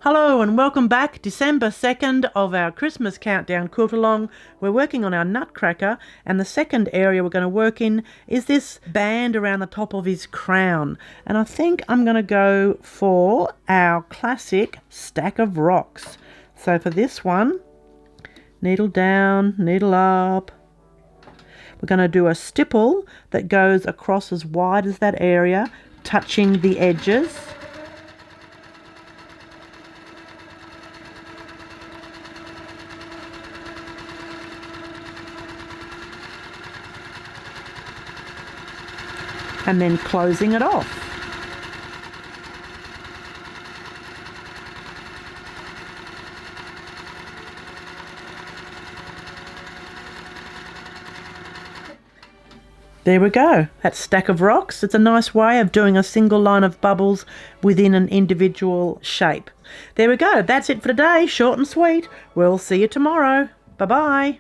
Hello and welcome back. December 2nd of our Christmas countdown quilt-along. We're working on our Nutcracker, and the second area we're going to work in is this band around the top of his crown. And I think I'm going to go for our classic stack of rocks. So for this one, needle down, needle up. We're going to do a stipple that goes across as wide as that area, touching the edges. And then closing it off. There we go, that stack of rocks. It's a nice way of doing a single line of bubbles within an individual shape. There we go, that's it for today, short and sweet. We'll see you tomorrow. Bye-bye.